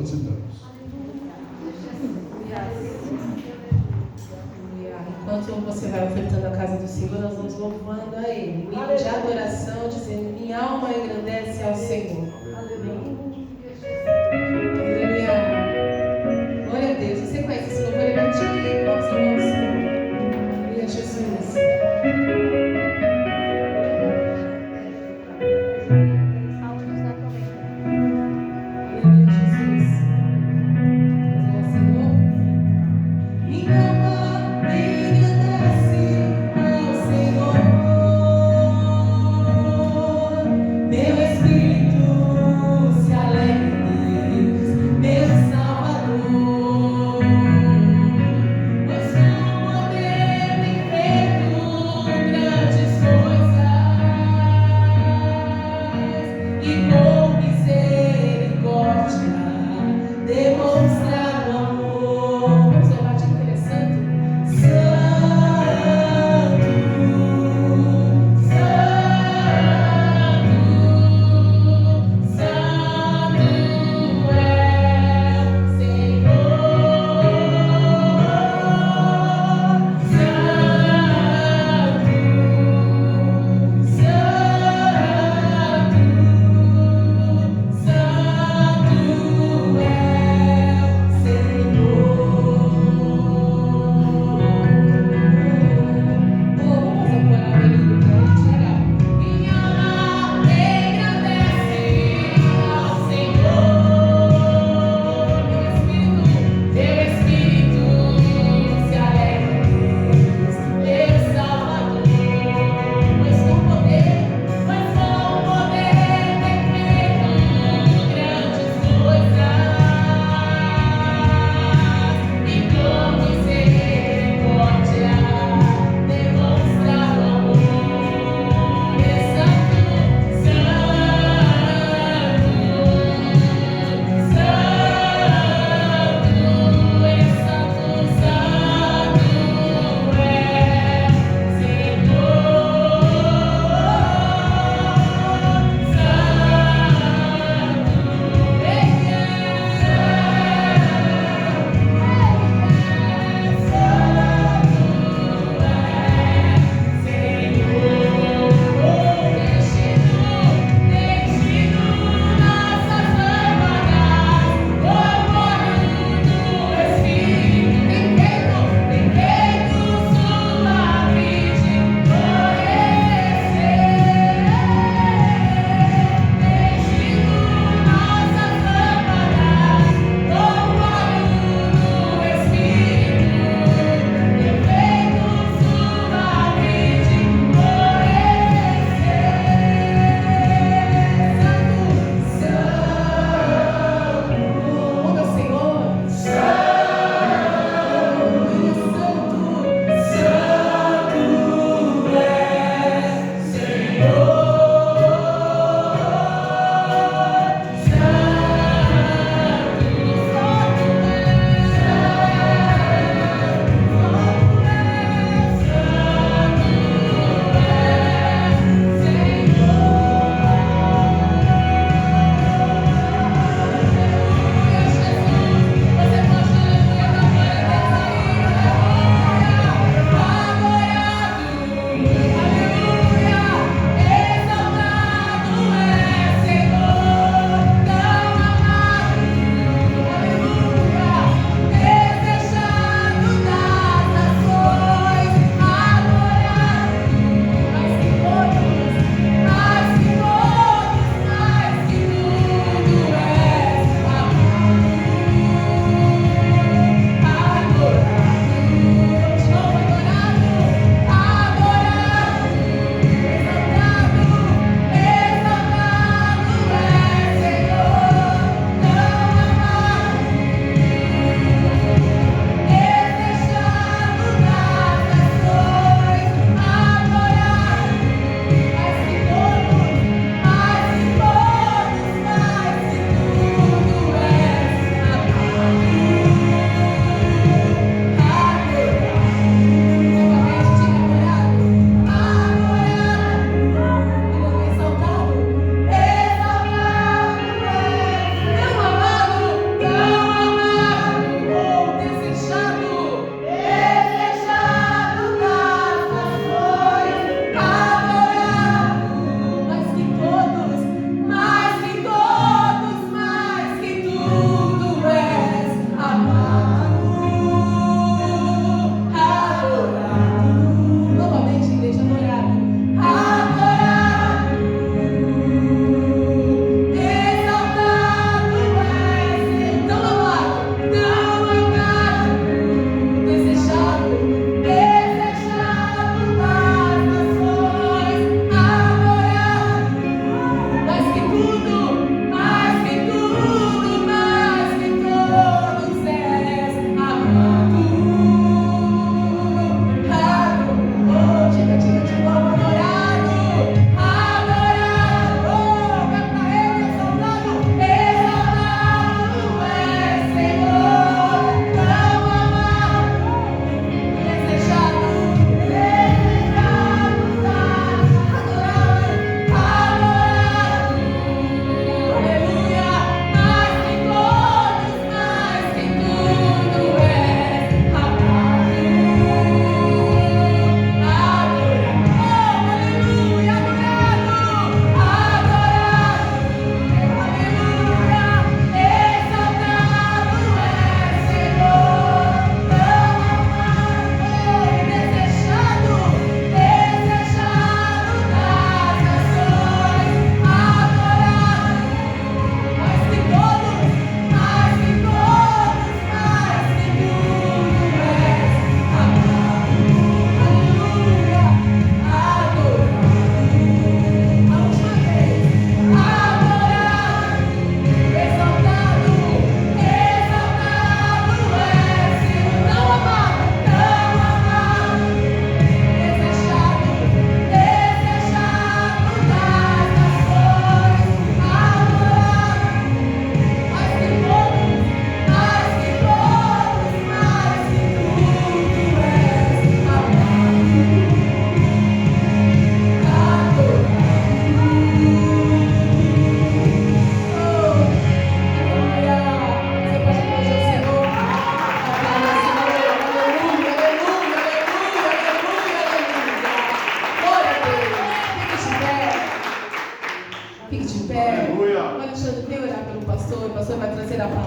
depositamos. Enquanto você vai ofertando a casa do Senhor, nós vamos louvando a Ele. Hino de adoração, dizendo: minha alma engrandece ao Senhor. Aleluia. Glória a Deus. Você conhece esse louvor? Ele é antigo. Vamos louvar o Senhor. Aleluia, Jesus. Meu espírito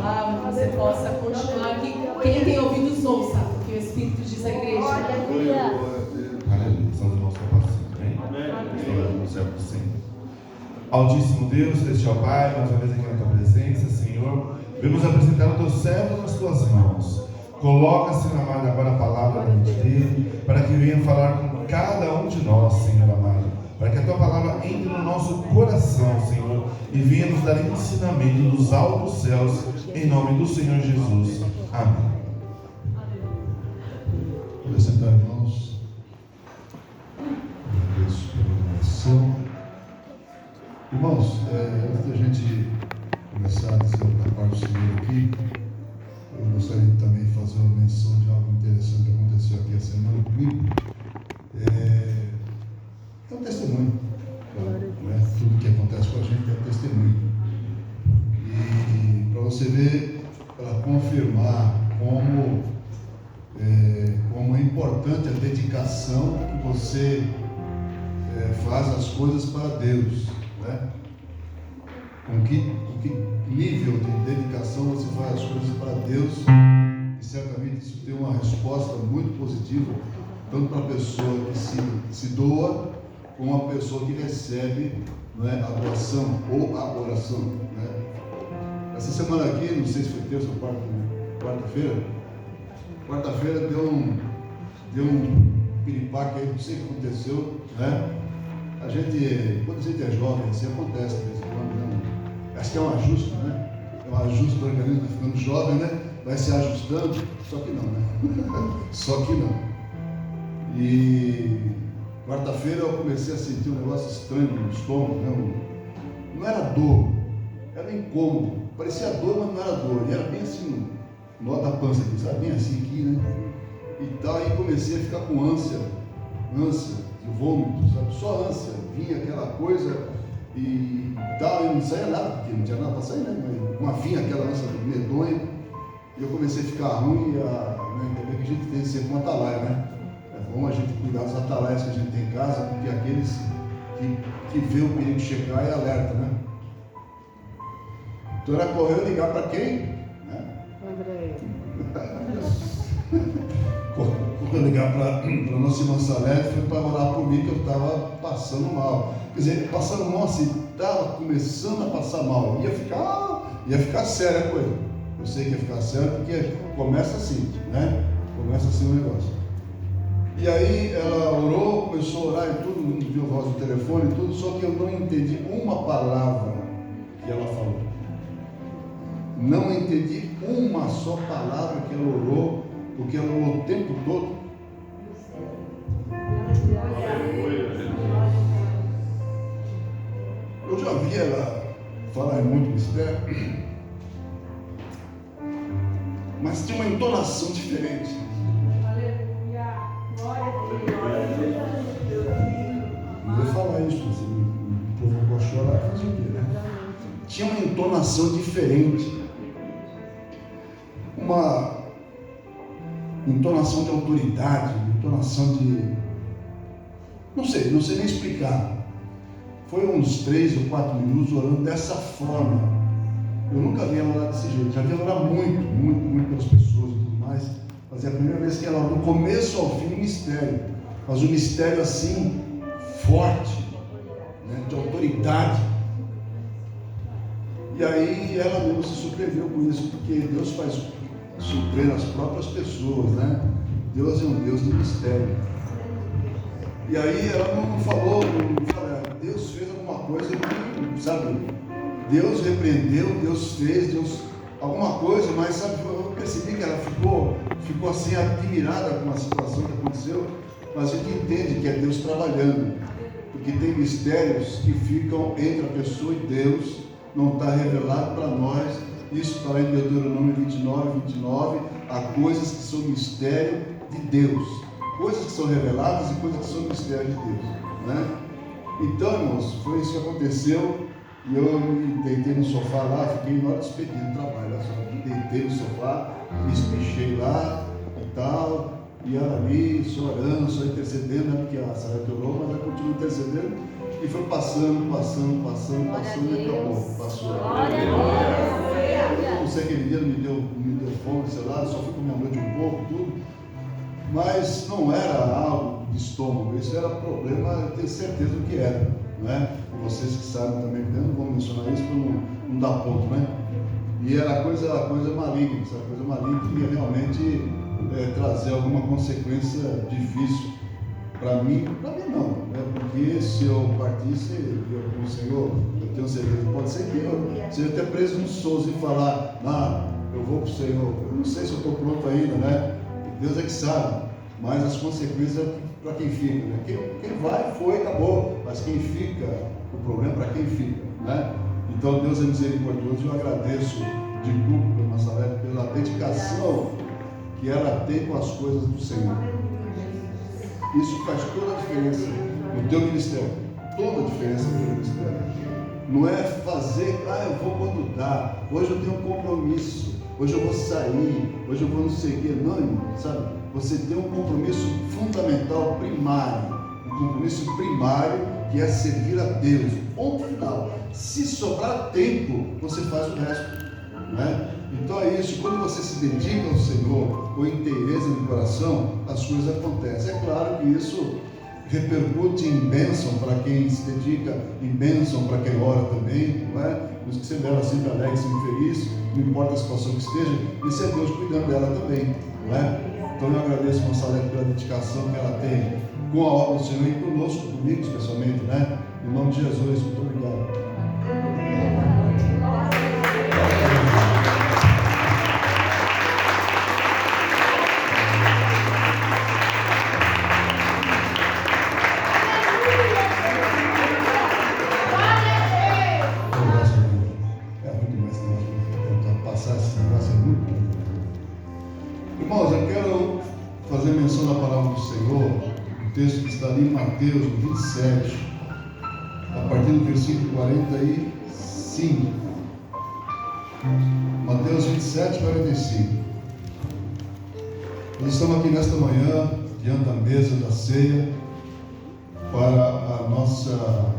palavra, que você possa continuar aqui. Quem tem ouvidos ouça o que o Espírito diz à igreja. Aleluia. Estamos no nosso capacete, amém? Estamos no céu do Senhor. Altíssimo Deus, celestial Pai, mais uma vez aqui na tua presença, Senhor. Vamos apresentar o teu servo nas tuas mãos. Coloca, Senhor amado, agora a palavra na mente dele, para que venha falar com cada um de nós, Senhor amado. Para que a tua palavra entre no nosso coração, Senhor, e venha nos dar ensinamento dos altos céus, em nome do Senhor Jesus. Amém. Pode sentar, irmãos. Agradeço pela oração. Irmãos, antes da gente começar a dizer da parte do Senhor aqui, eu gostaria de também fazer uma menção de algo interessante que aconteceu aqui a semana comigo. É um testemunho. Não é tudo que acontece com a gente é testemunho. E para você ver, para confirmar como é importante a dedicação que você faz as coisas para Deus, né? Com que nível de dedicação você faz as coisas para Deus, e certamente isso tem uma resposta muito positiva, tanto para a pessoa que se doa, como a pessoa que recebe, né, a doação ou a oração, né? Essa semana aqui, não sei se foi terça ou quarta-feira deu um piripaque aí, não sei o que aconteceu, né? Quando a gente é jovem, assim acontece de vez em quando, né? Acho que é um ajuste, né? É um ajuste do organismo, ficando jovem, né? Vai se ajustando, só que não, né? Só que não. E quarta-feira eu comecei a sentir um negócio estranho no estômago, né? Não era dor, era incômodo. Parecia dor, mas não era dor. E era bem assim, no nó da pança aqui, sabe? Bem assim aqui, né? E tal, e comecei a ficar com ânsia de vômito, sabe? Só ânsia. Vinha aquela coisa e tal, e não saía nada, porque não tinha nada para sair, né? Mas uma vinha aquela ânsia medonha. E eu comecei a ficar ruim, né? Também que a gente tem sempre uma atalaia, né? É bom a gente cuidar dos atalaias que a gente tem em casa, porque aqueles que vê o perigo chegar e alerta, né? Então era correr e ligar para quem? Né? André. Correr ligar para a nossa irmã Salete, foi para orar por mim que eu estava passando mal. Quer dizer, passando mal assim, estava começando a passar mal. Ia ficar séria a coisa. Eu sei que ia ficar sério porque começa assim, né? Começa assim o negócio. E aí ela orou, começou a orar e tudo, não viu a voz do telefone e tudo, só que eu não entendi uma palavra que ela falou. Não entendi uma só palavra que ela orou, porque ela orou o tempo todo. Eu já vi ela falar em muito mistério, mas tinha uma entonação diferente. Não vou falar isso, você me provocou a chorar, fazer o quê, né? Tinha uma entonação diferente, uma entonação de autoridade, uma entonação de... Não sei nem explicar. Foi uns 3 ou 4 minutos orando dessa forma. Eu nunca vi ela orar desse jeito. Já vi ela orar muito pelas pessoas e tudo mais. Mas é a primeira vez que ela, do começo ao fim, um mistério. Mas um mistério assim, forte, né, de autoridade. E aí ela mesmo se surpreendeu com isso, porque Deus faz surpreender as próprias pessoas, né? Deus é um Deus de mistério. E aí ela não falou, Deus fez alguma coisa que, sabe? Deus repreendeu, Deus fez, alguma coisa, mas sabe, eu percebi que ela ficou assim admirada com a situação que aconteceu, mas a gente entende que é Deus trabalhando, porque tem mistérios que ficam entre a pessoa e Deus, não está revelado para nós. Isso está em Deuteronômio 29, há coisas que são mistério de Deus, coisas que são reveladas e coisas que são mistério de Deus, né? Então, irmãos, foi isso que aconteceu. E eu me deitei no sofá lá, fiquei na hora despedido do trabalho, me deitei no sofá, me espichei lá e tal, e ela ali, só orando, só intercedendo, né? Porque a Sarah orou, mas ela continua intercedendo, e E foi passando, e acabou. Passou. Não sei, aquele dia me deu fome, sei lá, só fui comer à noite um pouco, tudo. Mas não era algo de estômago, isso era problema, eu tenho certeza do que era, não é? E vocês que sabem também, eu não vou mencionar isso para não dar ponto, né? E era coisa maligna, essa coisa maligna que ia realmente trazer alguma consequência difícil para mim não, né? Porque se eu partisse, com o Senhor, eu tenho certeza, pode ser que eu seja até preso no Souza e falar, eu vou para o Senhor, eu não sei se eu estou pronto ainda, né? Deus é que sabe, mas as consequências para quem fica, né? Quem vai, foi, acabou, mas quem fica, o problema é para quem fica, né? Então Deus é misericordioso e eu agradeço de público a Nazaré pela dedicação que ela tem com as coisas do Senhor. Isso faz toda a diferença no teu ministério, toda a diferença no teu ministério. Não é fazer, eu vou quando dá, hoje eu tenho um compromisso, hoje eu vou sair, hoje eu vou não sei o quê. Não, irmão, sabe? Você tem um compromisso fundamental, primário, um compromisso primário que é servir a Deus. Ponto final. Se sobrar tempo, você faz o resto, né? Então é isso, quando você se dedica ao Senhor com inteireza no coração, as coisas acontecem. É claro que isso repercute em bênção para quem se dedica, em bênção para quem ora também, não é? Por isso que você vê ela sempre alegre, sempre feliz, não importa a situação que esteja, isso é Deus cuidando dela também, não é? Então eu agradeço a Monsalete pela dedicação que ela tem com a obra do Senhor e conosco, comigo especialmente, né? Em nome de Jesus, muito obrigado. Irmãos, eu quero fazer menção da palavra do Senhor, o texto que está ali em Mateus 27, a partir do versículo 45. Mateus 27, 45. Nós estamos aqui nesta manhã, diante da mesa da ceia, para a nossa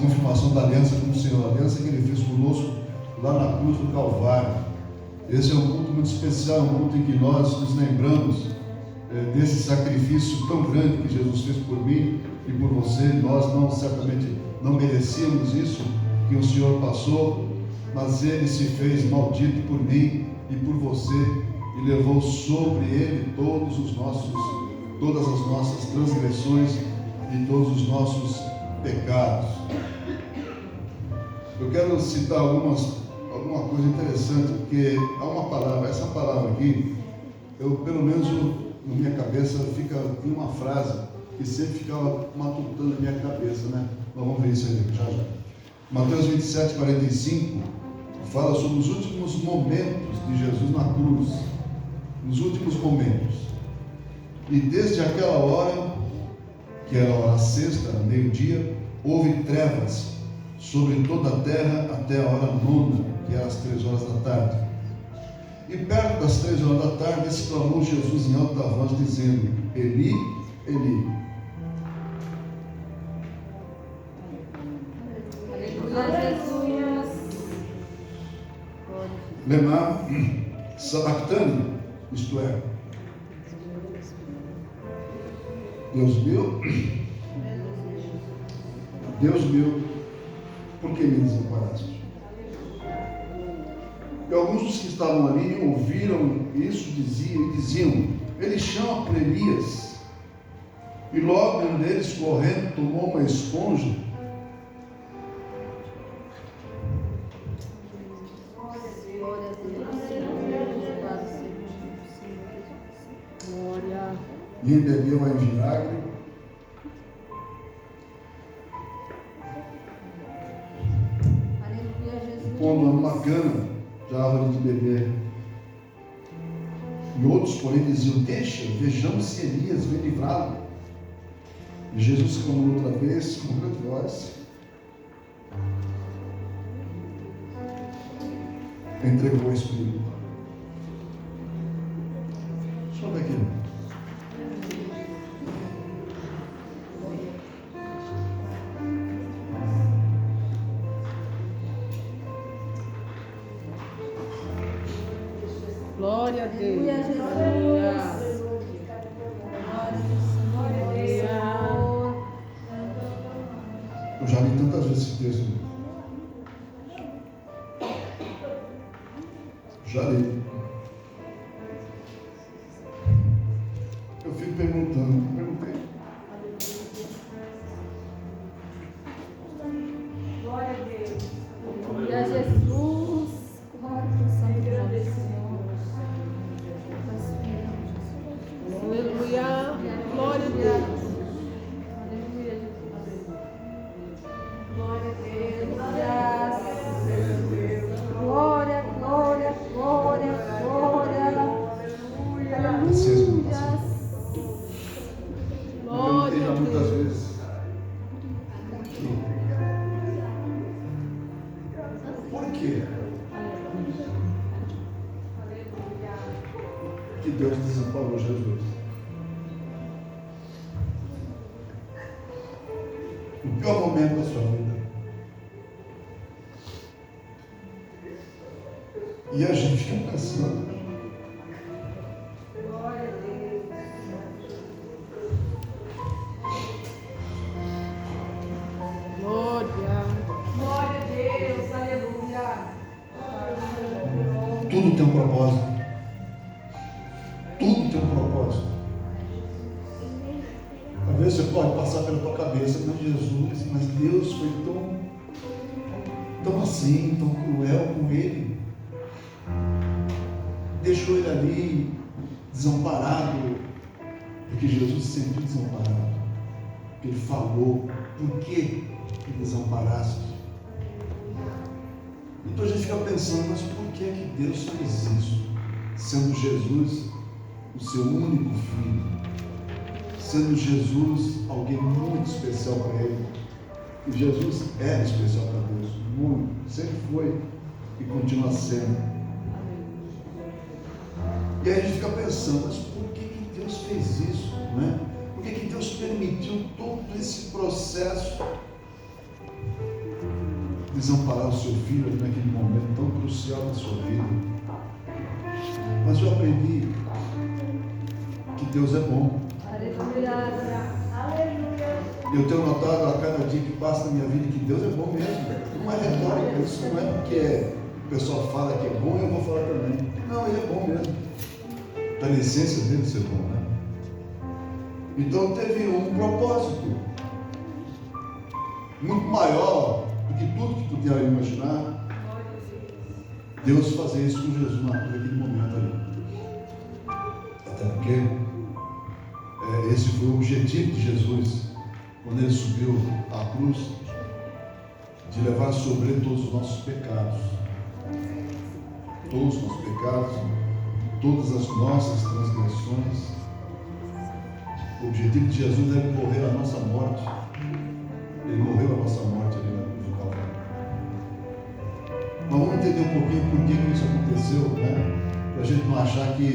confirmação da aliança com o Senhor, a aliança que Ele fez conosco lá na cruz do Calvário. Esse é um culto muito especial, um culto em que nós nos lembramos desse sacrifício tão grande que Jesus fez por mim e por você. Nós certamente não merecíamos isso que o Senhor passou, mas Ele se fez maldito por mim e por você e levou sobre Ele todas as nossas transgressões e todos os nossos pecados. Eu quero citar alguma coisa interessante, porque há uma palavra, essa palavra aqui, pelo menos na minha cabeça tinha uma frase que sempre ficava matutando na minha cabeça, né? Mas vamos ver isso aí já. Mateus 27, 45 fala sobre os últimos momentos de Jesus na cruz, nos últimos momentos. E desde aquela hora, que era a hora sexta, meio-dia, houve trevas sobre toda a terra até a hora nona, que era às 3 horas da tarde. E perto das 3 horas da tarde, exclamou Jesus em alta voz, dizendo: Eli, Eli. Lema sabachthani, isto é, Deus meu, por que me desamparaste? E alguns dos que estavam ali ouviram isso diziam: Ele chama por Elias. E logo um deles, correndo, tomou uma esponja e embebeu-a em vinagre, pondo-a numa cana de árvore de beber. E outros, porém, diziam: Deixa, vejamos se Elias vem livrá-lo. E Jesus clamou outra vez com grande voz, entregou o Espírito. Deixa eu ver aqui. Glória a Deus. Eu já li tantas vezes esse texto. Já li. Eu fico perguntei. Glória a Deus. Glória a Jesus. Glória ao Santo nome do Senhor. Aleluia. Glória a Deus. Aleluia, Jesus. Glória a Deus. Glória, glória, glória, glória. Aleluia. Eu perguntei já muitas vezes. Por quê? Que Deus desamparou Jesus? O pior momento da sua vida. E a gente fica pensando. Glória a Deus, aleluia. Tudo tem um propósito. Tudo tem um propósito. Às vezes você pode passar pela tua cabeça, mas Jesus, mas Deus foi tão assim, tão cruel com ele. Deixou ele ali desamparado, porque Jesus se sentiu desamparado. Ele falou, por que me desamparaste? Então a gente fica pensando, mas por que Deus fez isso? Sendo Jesus o seu único filho, sendo Jesus alguém muito especial para ele. E Jesus era especial para Deus, muito, sempre foi e continua sendo. E aí a gente fica pensando, mas por que Deus fez isso? Né? Por que Deus permitiu todo esse processo de desamparar o seu filho naquele momento tão crucial da sua vida? Mas eu aprendi que Deus é bom. Eu tenho notado a cada dia que passa na minha vida que Deus é bom mesmo. Não é retórica, isso não é porque o pessoal fala que é bom, eu vou falar também. Não, ele é bom mesmo. Está na essência dele ser bom, né? Então teve um propósito muito maior do que tudo que tu podia imaginar. Deus fazer isso com Jesus naquele momento ali. Até porque esse foi o objetivo de Jesus quando ele subiu à cruz, de levar sobre ele todos os nossos pecados. Todos os nossos pecados, todas as nossas transgressões. O objetivo de Jesus era morrer a nossa morte. Ele morreu a nossa morte ali na cruz do Calvário. Mas vamos entender um pouquinho por que isso aconteceu, né? Para a gente não achar que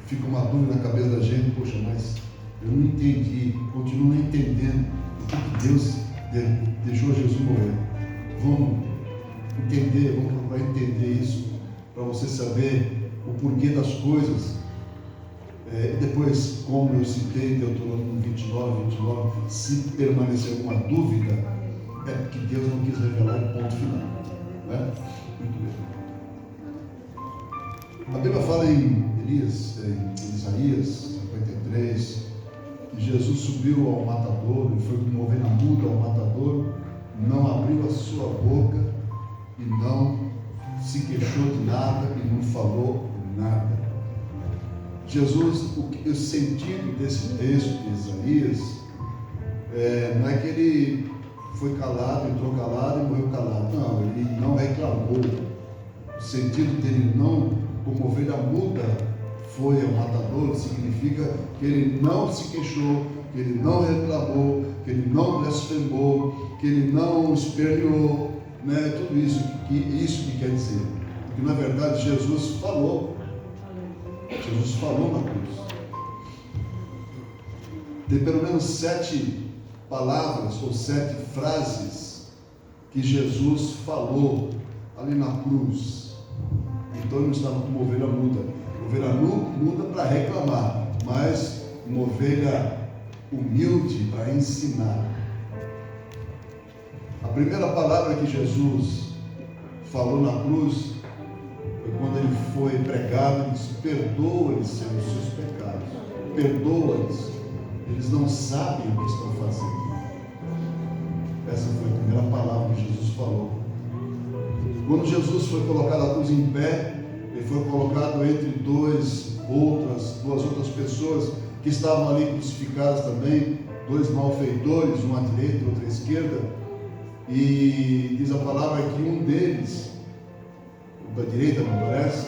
fica uma dúvida na cabeça da gente, poxa, mas eu não entendi, continuo não entendendo por que Deus deixou Jesus morrer. Vamos entender, vamos procurar entender isso, para você saber o porquê das coisas. E depois, como eu citei, Deuteronômio 29, se permanecer alguma dúvida, é porque Deus não quis revelar o ponto final. Né? Muito bem. A Bíblia fala em Isaías 53, que Jesus subiu ao matadouro e foi como ovelha muda ao matadouro, não abriu a sua boca e não se queixou de nada e não falou nada. Jesus, o sentido desse texto de Isaías, não é que ele foi calado, entrou calado e morreu calado. Não, ele não reclamou. O sentido dele não, como ovelha muda, foi ao matadouro, significa que ele não se queixou, que ele não reclamou, que ele não blasfemou, que ele não esperneou, né? Tudo isso que quer dizer. Porque na verdade Jesus falou. Jesus falou na cruz. Tem pelo menos 7 palavras ou 7 frases que Jesus falou ali na cruz. Então ele não estava como ovelha muda. Ovelha muda para reclamar, mas uma ovelha humilde para ensinar. A primeira palavra que Jesus falou na cruz foi quando ele foi pregado. Ele disse: perdoa-lhes, Senhor, os seus pecados, perdoa-lhes, eles não sabem o que estão fazendo. Essa foi a primeira palavra que Jesus falou. Quando Jesus foi colocado na cruz em pé, ele foi colocado entre duas outras pessoas que estavam ali crucificadas também, dois malfeitores, um à direita e outro à esquerda. E diz a palavra que um deles, da direita, não parece,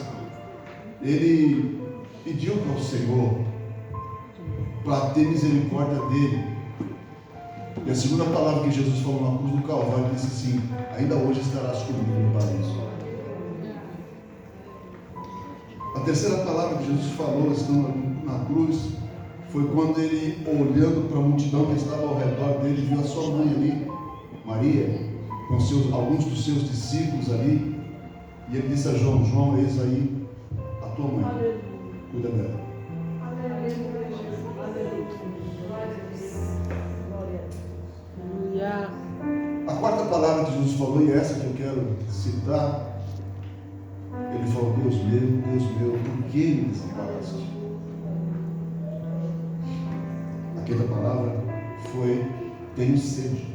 ele pediu para o Senhor para ter misericórdia dele. E a segunda palavra que Jesus falou na cruz do Calvário, disse assim: ainda hoje estarás comigo no paraíso. A terceira palavra que Jesus falou estando na cruz foi quando ele, olhando para a multidão que estava ao redor dele, viu a sua mãe ali, Maria, com alguns dos seus discípulos ali, e ele disse a João: João, eis aí a tua mãe, cuida dela. A quarta palavra que Jesus falou, e essa que eu quero citar, ele falou: Deus meu, por que me desamparaste? A quinta palavra foi: tenho sede.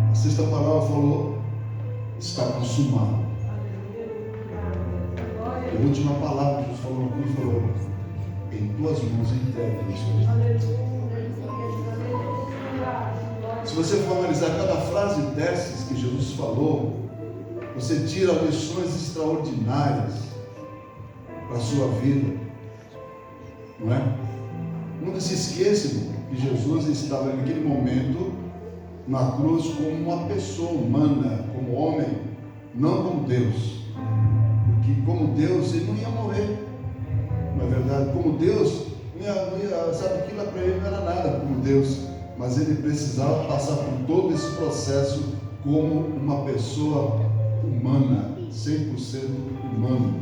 A sexta palavra falou: está consumado. E a última palavra que Jesus falou na cruz falou: em tuas mãos entregue isso. Se você for analisar cada frase dessas que Jesus falou, você tira lições extraordinárias para a sua vida, não é? Nunca se esqueça que Jesus estava naquele momento na cruz como uma pessoa humana, como homem, não como Deus. Porque como Deus ele não ia morrer, não é verdade? Como Deus não ia, sabe, aquilo para ele não era nada como Deus, mas ele precisava passar por todo esse processo como uma pessoa humana, 100% humano.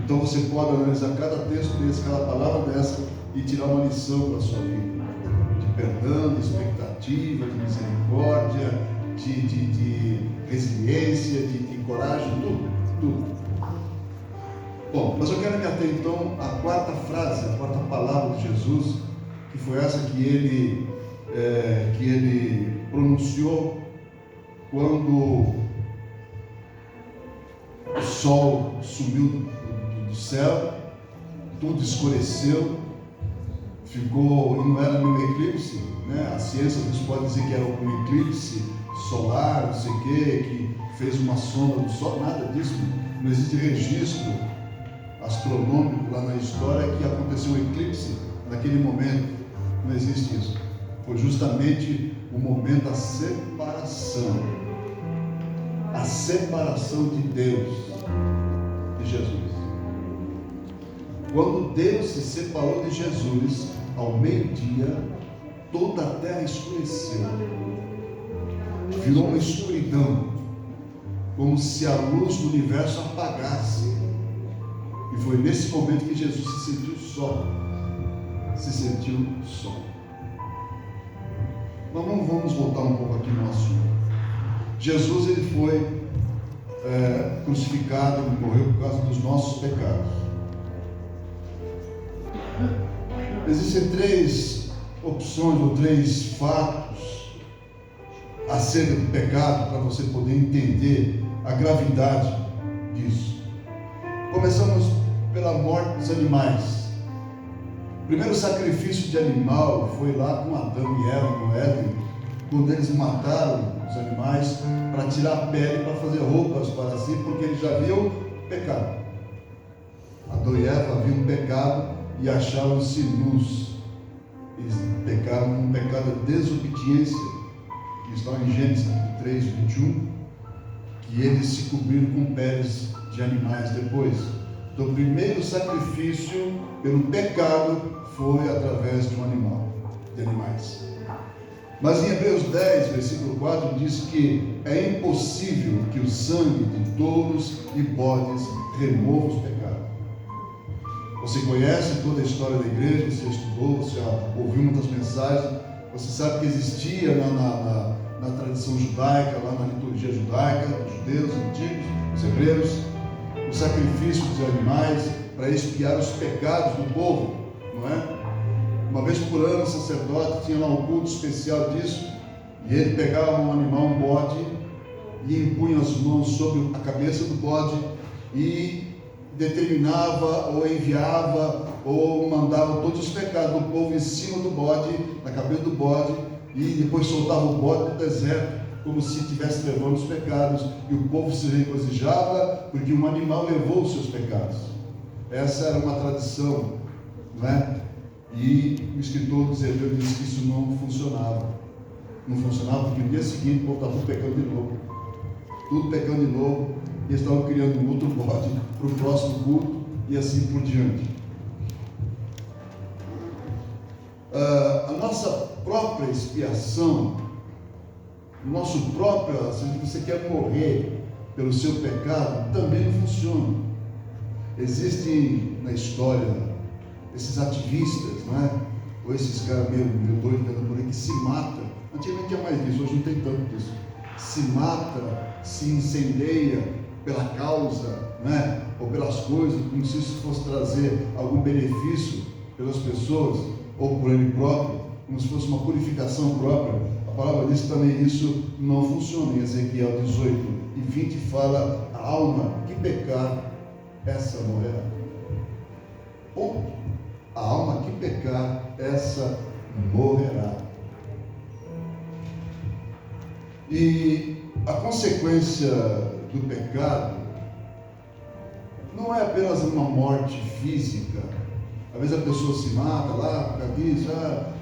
Então você pode analisar cada texto desse, cada palavra dessa e tirar uma lição para a sua vida, de perdão, de expectativa, de misericórdia, de resiliência, de coragem, tudo. Bom, mas eu quero me ater então à quarta frase, à quarta palavra de Jesus, que foi essa que ele pronunciou quando o sol sumiu do céu, tudo escureceu, ficou, e não era nenhum eclipse, né? A ciência nos pode dizer que era um eclipse solar, não sei o que fez uma sombra do sol, nada disso, não existe registro astronômico lá na história que aconteceu um eclipse naquele momento, não existe isso. Foi justamente o momento da separação de Deus de Jesus. Quando Deus se separou de Jesus, ao meio-dia, toda a terra escureceu, virou uma escuridão, como se a luz do universo apagasse. E foi nesse momento que Jesus se sentiu só. Mas vamos voltar um pouco aqui no assunto. Jesus ele foi crucificado, ele morreu por causa dos nossos pecados. Existem três opções ou três fatos acerca do pecado para você poder entender a gravidade disso. Começamos pela morte dos animais. O primeiro sacrifício de animal foi lá com Adão e Eva no Éden, quando eles mataram os animais para tirar a pele, para fazer roupas para si, porque eles já haviam pecado. Adão e Eva haviam pecado e achavam-se nus. Eles pecaram um pecado de desobediência, que está em Gênesis 3, 21, que eles se cobriram com peles de animais depois. Então, o primeiro sacrifício pelo pecado foi através de um animal, de animais. Mas em Hebreus 10, versículo 4, diz que é impossível que o sangue de touros e bodes remova os pecados. Você conhece toda a história da igreja, você estudou, você já ouviu muitas mensagens, você sabe que existia na tradição judaica, lá na liturgia judaica, dos judeus antigos, os hebreus, o sacrifício dos animais para expiar os pecados do povo, não é? Uma vez por ano o sacerdote tinha lá um culto especial disso, e ele pegava um animal, um bode, e impunha as mãos sobre a cabeça do bode e determinava ou enviava ou mandava todos os pecados do povo em cima do bode, na cabeça do bode, e depois soltava o bode no deserto, como se estivesse levando os pecados, e o povo se regozijava porque um animal levou os seus pecados. Essa era uma tradição, não é? E o escritor dos Hebreus disse que isso não funcionava. Não funcionava porque no dia seguinte o povo estava tudo pecando de novo. Tudo pecando de novo. E eles estavam criando um outro bode para o próximo culto e assim por diante. A nossa própria expiação, o nosso próprio, se você quer morrer pelo seu pecado, também não funciona. Existem na história esses ativistas, não é? Ou esses caras meio doidos por aí que se matam. Antigamente tinha mais disso, hoje não tem tanto disso. Se mata, se incendeia pela causa, né? Ou pelas coisas, como se isso fosse trazer algum benefício pelas pessoas, ou por ele próprio, como se fosse uma purificação própria. A palavra diz que também isso não funciona. Em Ezequiel 18:20 fala: a alma que pecar, essa morrerá. Ponto. A alma que pecar, essa morrerá. E a consequência do pecado não é apenas uma morte física. Às vezes a pessoa se mata lá, por causa disso,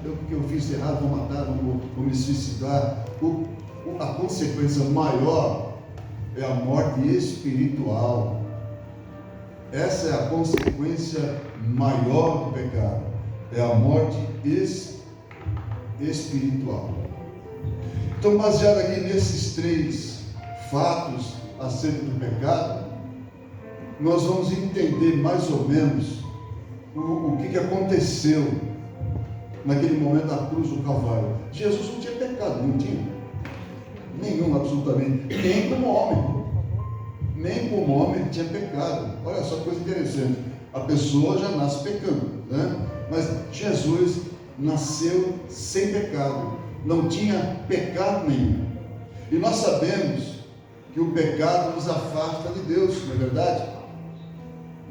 porque eu fiz errado, vou matar, vou me suicidar. A consequência maior é a morte espiritual. Essa é a consequência maior do pecado, é a morte espiritual. Então, baseado aqui nesses 3 fatos acerca do pecado, nós vamos entender mais ou menos o que aconteceu naquele momento da cruz do Calvário. Jesus não tinha pecado, não tinha nenhum, absolutamente, nem como homem. Nem como homem ele tinha pecado. Olha só que coisa interessante. A pessoa já nasce pecando, né? Mas Jesus nasceu sem pecado. Não tinha pecado nenhum. E nós sabemos que o pecado nos afasta de Deus, não é verdade?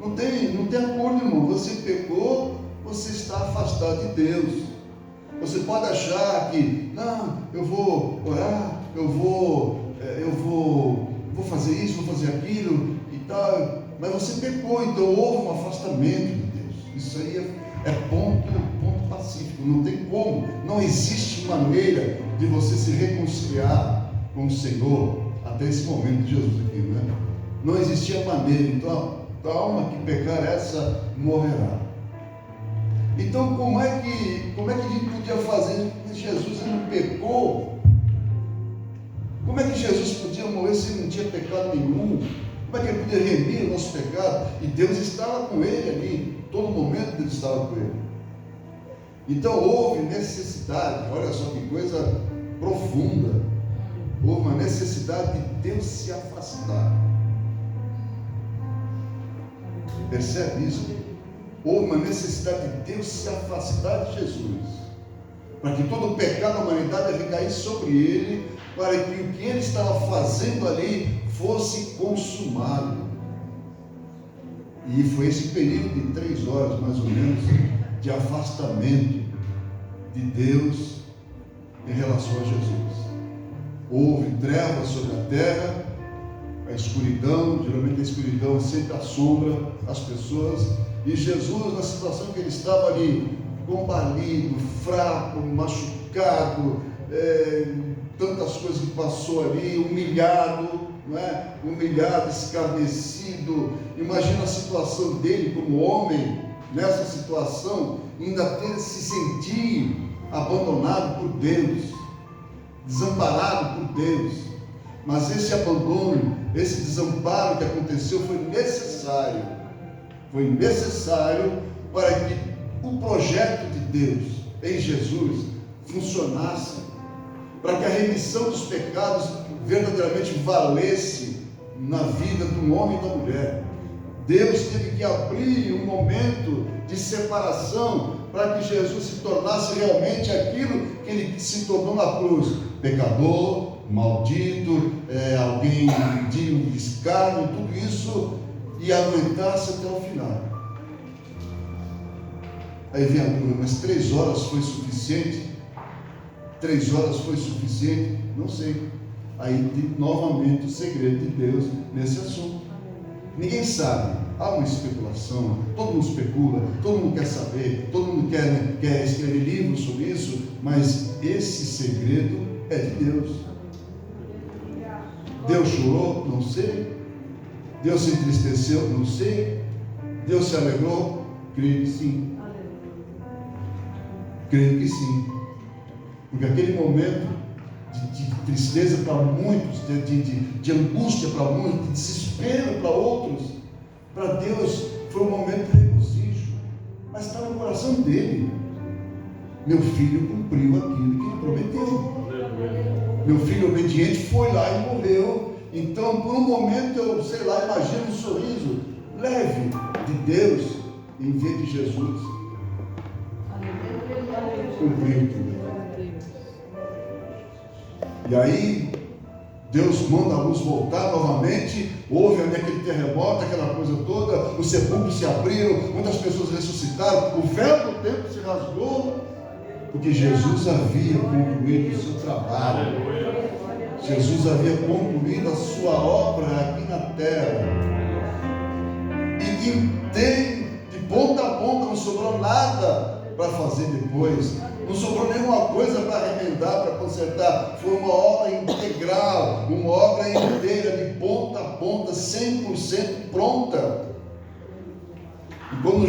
Não tem acordo, irmão. Você pecou, você está afastado de Deus. Você pode achar que, não, eu vou orar, eu vou fazer isso, vou fazer aquilo e tal, mas você pecou, então houve um afastamento de Deus. Isso aí é ponto pacífico, não tem como, não existe maneira de você se reconciliar com o Senhor até esse momento de Jesus aqui, né? Não existia maneira. Então a alma que pecar, essa morrerá. Então como é que a gente podia fazer se Jesus não pecou? Como é que Jesus podia morrer se ele não tinha pecado nenhum? Como é que ele podia remir o nosso pecado? E Deus estava com ele ali, todo momento Deus estava com ele. Então houve necessidade, olha só que coisa profunda, houve uma necessidade de Deus se afastar. Percebe isso? Houve uma necessidade de Deus se afastar de Jesus, para que todo o pecado da humanidade recaísse sobre ele, para que o que ele estava fazendo ali fosse consumado. E foi esse período de 3 horas, mais ou menos, de afastamento de Deus em relação a Jesus. Houve trevas sobre a terra, a escuridão, geralmente a escuridão sempre assombra as pessoas, e Jesus, na situação que ele estava ali, combalido, fraco, machucado, tantas coisas que passou ali, humilhado, não é? Humilhado, escarnecido. Imagina a situação dele como homem, nessa situação, ainda ter se sentir abandonado por Deus. desamparado por Deus. Mas esse abandono, esse desamparo que aconteceu foi necessário. Foi necessário para que o projeto de Deus em Jesus funcionasse, para que a remissão dos pecados verdadeiramente valesse na vida do homem e da mulher. Deus teve que abrir um momento de separação para que Jesus se tornasse realmente aquilo que ele se tornou na cruz: pecador, maldito, alguém digno de escárnio, tudo isso, e aguentasse até o final. Aí vem a dúvida: mas 3 horas foi suficiente? 3 horas foi suficiente? Não sei. Aí novamente o segredo de Deus nesse assunto. Ninguém sabe, há uma especulação, todo mundo especula, todo mundo quer saber, todo mundo quer escrever livros sobre isso, mas esse segredo é de Deus. Deus chorou? Não sei. Deus se entristeceu? Não sei. Deus se alegrou? Creio que sim. Creio que sim. Porque aquele momento de tristeza para muitos, de angústia para muitos, de desespero para outros, para Deus foi um momento de regozijo, mas está no coração dele. Meu filho cumpriu aquilo que ele prometeu. Meu filho obediente foi lá e morreu. Então, por um momento, eu sei lá, imagino um sorriso leve de Deus em vez de Jesus. Cumpriu tudo. E aí, Deus manda a luz voltar novamente, houve ali aquele terremoto, aquela coisa toda, os sepulcros se abriram, muitas pessoas ressuscitaram, o véu do templo se rasgou, porque Jesus havia concluído o seu trabalho. Jesus havia concluído a sua obra aqui na terra. E inteiro, de ponta a ponta, não sobrou nada para fazer depois. Não sobrou nenhuma coisa para remendar, para consertar. Foi uma obra integral, uma obra inteira, de ponta a ponta, 100% pronta. E quando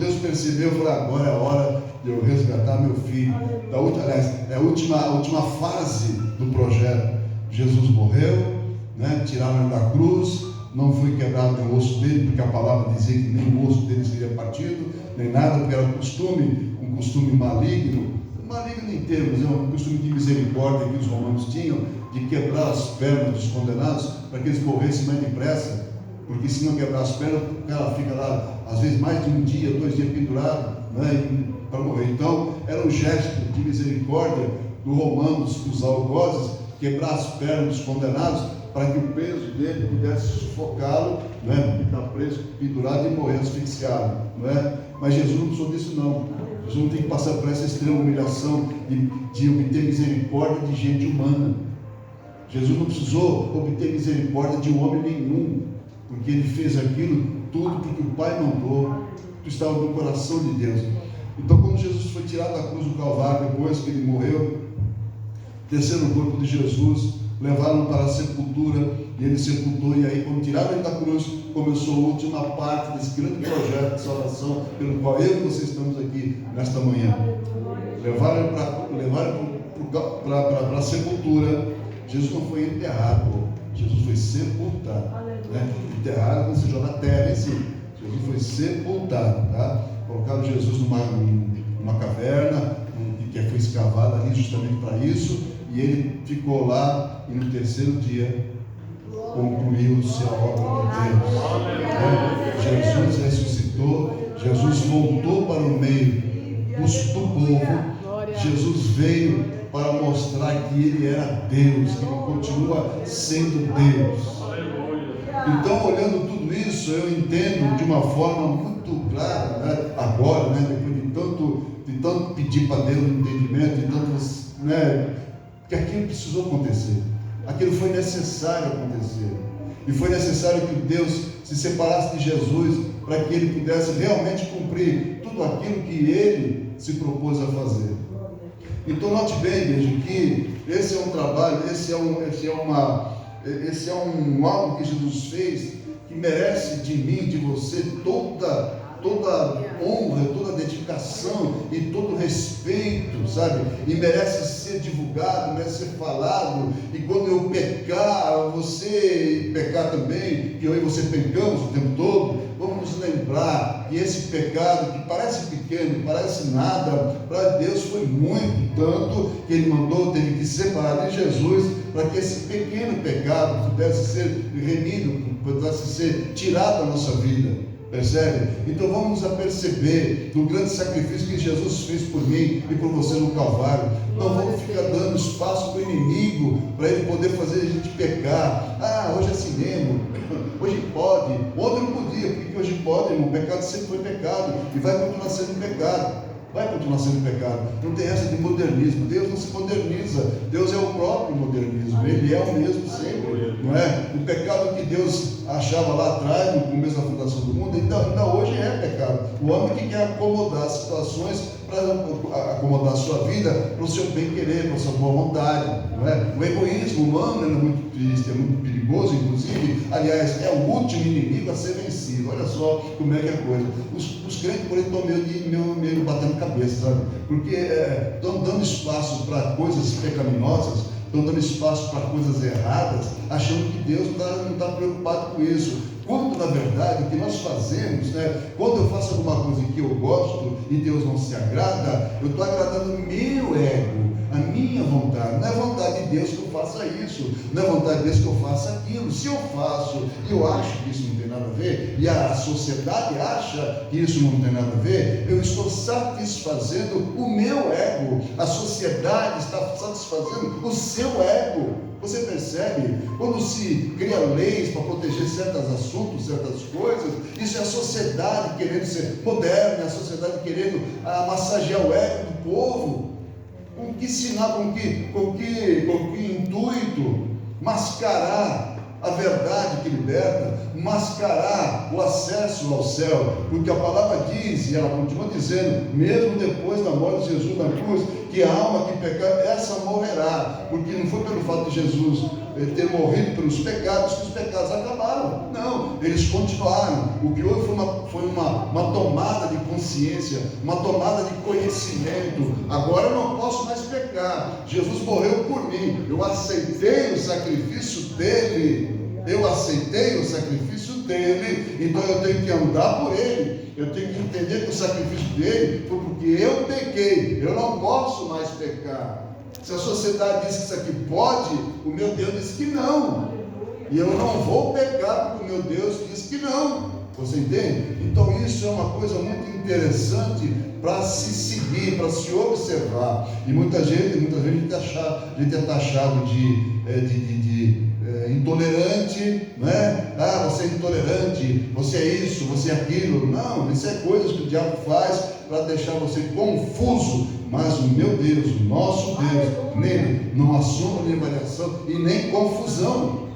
Deus percebeu, falou: agora é a hora de eu resgatar meu filho. É a última fase do projeto. Jesus morreu, tiraram ele da cruz, não foi quebrado o osso dele, porque a palavra dizia que nem o osso dele seria partido, nem nada, porque era um costume maligno em termos, é um costume de misericórdia que os romanos tinham, de quebrar as pernas dos condenados, para que eles morressem mais depressa, porque se não quebrar as pernas, o cara fica lá, às vezes mais de 1 dia, 2 dias pendurado, para morrer. Então, era um gesto de misericórdia dos romanos, dos algozes, quebrar as pernas dos condenados, para que o peso dele pudesse sufocá-lo, ficar preso, pendurado e morrer asfixiado, Mas Jesus não precisou disso, não. Jesus não tem que passar por essa extrema humilhação de obter misericórdia de gente humana. Jesus não precisou obter misericórdia de homem nenhum, porque ele fez aquilo tudo porque o Pai mandou, que estava no coração de Deus. Então, quando Jesus foi tirado da cruz do Calvário, depois que ele morreu, desceram o corpo de Jesus, levaram para a sepultura, e ele sepultou. E aí, quando tiraram ele da cruz, começou a última parte desse grande projeto de salvação, pelo qual eu e você estamos aqui nesta manhã. Levaram para a sepultura. Jesus não foi enterrado, Jesus foi sepultado. Enterrado quando se joga na terra em si. Jesus foi sepultado, tá? Colocaram Jesus numa caverna, que foi escavada ali justamente para isso, e ele ficou lá, e no terceiro dia concluiu-se a obra de Deus. Jesus ressuscitou, Jesus voltou para o meio do povo, Jesus veio para mostrar que ele era Deus, que ele continua sendo Deus. Então, olhando tudo isso, eu entendo de uma forma muito clara, agora, depois de tanto pedir para Deus um entendimento, de tantos, que aquilo precisou acontecer, aquilo foi necessário acontecer, e foi necessário que Deus se separasse de Jesus, para que ele pudesse realmente cumprir tudo aquilo que ele se propôs a fazer. Então, note bem, igreja, que esse é um trabalho, esse é um algo que Jesus fez, que merece de mim, de você, toda toda honra, toda dedicação e todo respeito, sabe? E merece ser divulgado, merece ser falado. E quando eu pecar, você pecar também, que eu e você pecamos o tempo todo, vamos nos lembrar que esse pecado, que parece pequeno, parece nada, para Deus foi muito, tanto que Ele mandou, teve que separar de Jesus, para que esse pequeno pecado pudesse ser remido, pudesse ser tirado da nossa vida. Percebe? Então vamos a perceber do grande sacrifício que Jesus fez por mim e por você no Calvário. Não vamos ficar dando espaço para o inimigo, para ele poder fazer a gente pecar. Ah, hoje é cinema, hoje pode, ontem não podia, porque hoje pode, irmão. O pecado sempre foi pecado e vai continuar sendo pecado. Vai continuar sendo pecado. Não tem essa de modernismo. Deus não se moderniza. Deus é o próprio modernismo. Ele é o mesmo sempre, não é? O pecado que Deus achava lá atrás, no começo da fundação do mundo, ainda hoje é pecado. O homem que quer acomodar situações para acomodar a sua vida para o seu bem-querer, para a sua boa vontade, não é? O egoísmo humano é muito triste, é muito perigoso, inclusive. Aliás, é o último inimigo a ser vencido. Olha só como é que é a coisa. Os crentes, por exemplo, estão meio batendo cabeça, sabe? Porque estão dando espaço para coisas pecaminosas, estão dando espaço para coisas erradas, achando que Deus não está preocupado com isso. Quando, na verdade, o que nós fazemos, né? Quando eu faço alguma coisa que eu gosto e Deus não se agrada, eu estou agradando o meu ego, a minha vontade. Não é vontade de Deus que eu faça isso, não é vontade de Deus que eu faça aquilo. Se eu faço e eu acho que isso não tem nada a ver, e a sociedade acha que isso não tem nada a ver, eu estou satisfazendo o meu ego. A sociedade está satisfazendo o seu ego. Você percebe? Quando se cria leis para proteger certos assuntos, certas coisas, isso é a sociedade querendo ser moderna, é a sociedade querendo massagear o ego do povo. Com que sinal, com que intuito? Mascarar a verdade que liberta, mascarar o acesso ao céu, porque a palavra diz, e ela continua dizendo, mesmo depois da morte de Jesus na cruz, que a alma que pecar, essa morrerá, porque não foi pelo fato de Jesus ter morrido pelos pecados que os pecados acabaram, não, eles continuaram. O que houve foi uma tomada de consciência, uma tomada de conhecimento. Agora eu não posso mais pecar, Jesus morreu por mim, eu aceitei o sacrifício dele, então eu tenho que andar por ele, eu tenho que entender que o sacrifício dele foi porque eu pequei, eu não posso mais pecar. Se a sociedade diz que isso aqui pode, o meu Deus diz que não, e eu não vou pecar porque o meu Deus diz que não. Você entende? Então isso é uma coisa muito interessante para se seguir, para se observar. E muita gente é taxado de intolerante, não é? Ah, você é intolerante, você é isso, você é aquilo. Não, isso é coisas que o diabo faz para deixar você confuso. Mas o meu Deus, o nosso Deus, nele não há sombra de variação e nem confusão.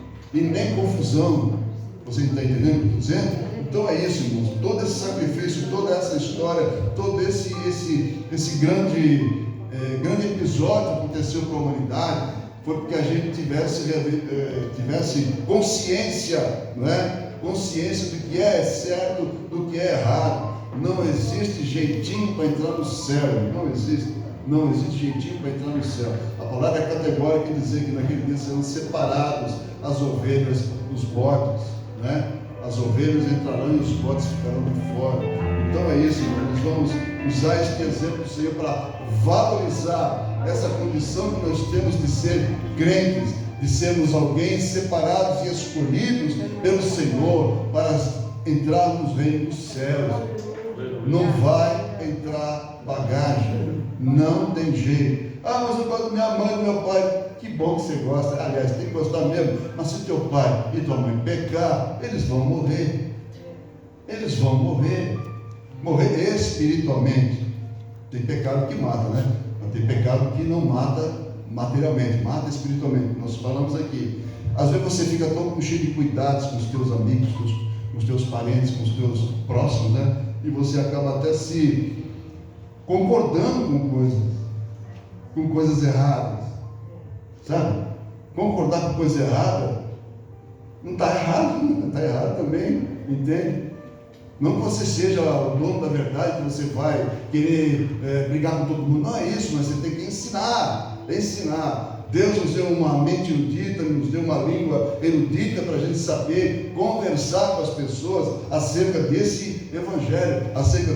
Você está entendendo o que eu estou dizendo? Então é isso, irmãos. Todo esse sacrifício, toda essa história, todo esse grande episódio que aconteceu com a humanidade, foi porque a gente tivesse consciência, não é? Consciência do que é certo, do que é errado. Não existe jeitinho para entrar no céu, não existe jeitinho para entrar no céu. A palavra é categórica em dizer que naquele dia serão separados as ovelhas dos bodes, né? As ovelhas entrarão e os bodes ficarão de fora. Então é isso, irmão. Nós vamos usar este exemplo do Senhor para valorizar essa condição que nós temos de ser crentes, de sermos alguém separados e escolhidos pelo Senhor para entrar nos reinos dos céus. Não vai entrar bagagem, não tem jeito. Ah, mas eu gosto da minha mãe e do meu pai. Que bom que você gosta, aliás, tem que gostar mesmo. Mas se teu pai e tua mãe pecar, eles vão morrer. Morrer espiritualmente. Tem pecado que mata, né? Mas tem pecado que não mata materialmente, mata espiritualmente. Nós falamos aqui. Às vezes você fica tão cheio de cuidados com os teus amigos, com os teus parentes, com os teus próximos, né? E você acaba até se concordando com coisas erradas, sabe? Concordar com coisa errada não está errado, está errado também, entende? Não que você seja o dono da verdade, que você vai querer brigar com todo mundo. Não é isso, mas você tem que ensinar. Deus nos deu uma mente erudita, nos deu uma língua erudita para a gente saber conversar com as pessoas acerca desse evangelho, acerca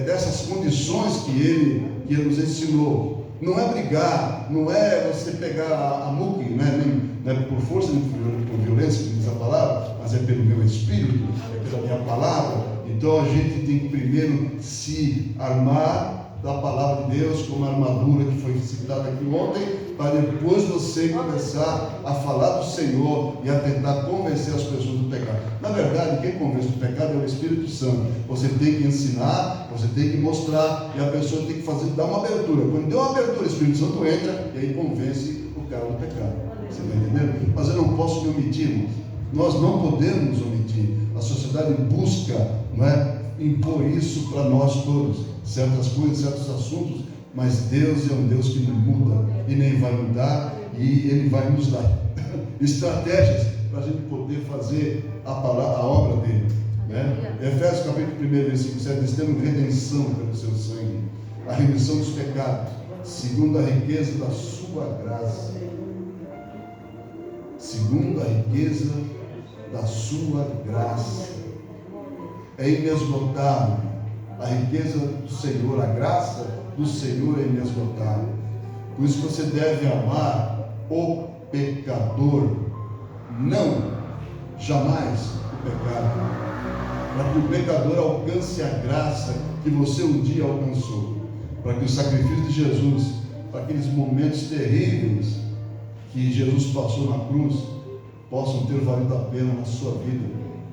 dessas condições que Ele nos ensinou. Não é brigar, não é você pegar a muque, não é por força nem por violência, que diz a palavra, mas é pelo meu espírito, é pela minha palavra. Então a gente tem que primeiro se armar da palavra de Deus como a armadura que foi citada aqui ontem, para depois você começar a falar do Senhor e a tentar convencer as pessoas do pecado. Na verdade, quem convence do pecado é o Espírito Santo. Você tem que ensinar, você tem que mostrar, e a pessoa tem que dar uma abertura. Quando deu uma abertura, o Espírito Santo entra e aí convence o cara do pecado. Você está entendendo? Mas eu não posso me omitir, irmãos. Nós não podemos omitir. A sociedade busca, não é, impor isso para nós todos, certas coisas, certos assuntos, mas Deus é um Deus que não muda e nem vai mudar, e Ele vai nos dar estratégias para a gente poder fazer a obra dele, né? Efésios capítulo 1, versículo 7 diz: temos redenção pelo seu sangue, a remissão dos pecados, segundo a riqueza da sua graça. Segundo a riqueza da sua graça. É inesgotável. A riqueza do Senhor, a graça do Senhor é inesgotável. Por isso você deve amar o pecador, não jamais o pecado, para que o pecador alcance a graça que você um dia alcançou, para que o sacrifício de Jesus, para aqueles momentos terríveis que Jesus passou na cruz, possam ter valido a pena na sua vida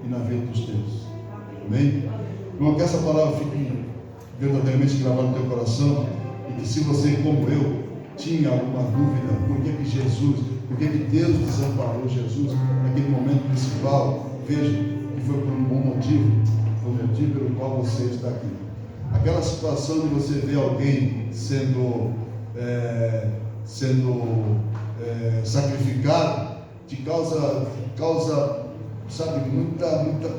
e na vida dos teus. Amém? Irmão, que essa palavra fique verdadeiramente gravada no teu coração, e que se você, como eu, tinha alguma dúvida, por que Deus desamparou Jesus naquele momento principal, veja que foi por um bom motivo, foi o motivo pelo qual você está aqui. Aquela situação de você ver alguém sendo sacrificado, te causa, sabe, muita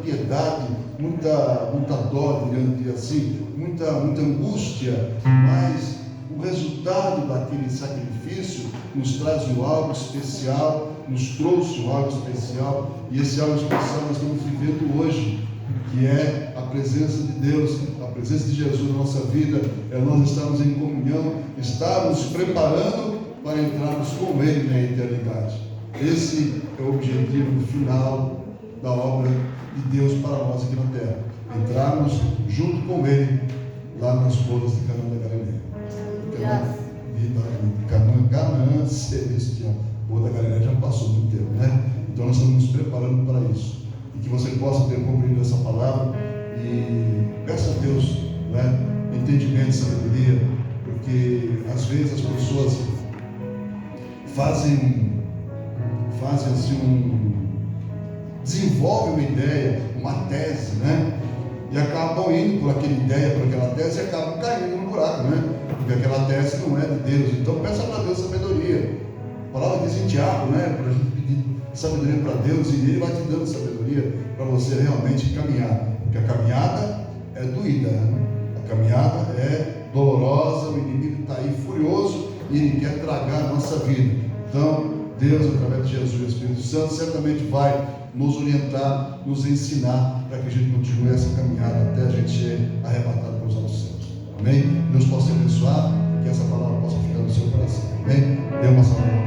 piedade, muita dó, digamos assim, muita angústia, mas o resultado daquele sacrifício nos traz algo especial, nos trouxe algo especial, e esse algo especial nós estamos vivendo hoje, que é a presença de Deus, a presença de Jesus na nossa vida, é nós estarmos em comunhão, estarmos preparando para entrarmos com Ele na eternidade. Esse é o objetivo final da obra de Deus para nós aqui na terra, entrarmos junto com Ele lá nas bodas de Canaã da Galileia. Canaã celestial. O boda da Galileia já passou muito tempo, né? Então nós estamos nos preparando para isso, e que você possa ter compreendido essa palavra, e peça a Deus, né, entendimento e sabedoria, porque às vezes as pessoas desenvolvem uma ideia, uma tese, né? E acabam indo por aquela ideia, por aquela tese, e acabam caindo no buraco, né? Porque aquela tese não é de Deus. Então peça para Deus sabedoria. A palavra diz em Tiago, né? Para a gente pedir sabedoria para Deus, e Ele vai te dando sabedoria para você realmente caminhar. Porque a caminhada é doída, né? A caminhada é dolorosa, o inimigo está aí furioso e ele quer tragar a nossa vida. Então, Deus, através de Jesus e do Espírito Santo, certamente vai nos orientar, nos ensinar, para que a gente continue essa caminhada até a gente ser arrebatado pelos altos céus. Amém? Deus possa te abençoar, que essa palavra possa ficar no seu coração. Amém? Dê uma salva.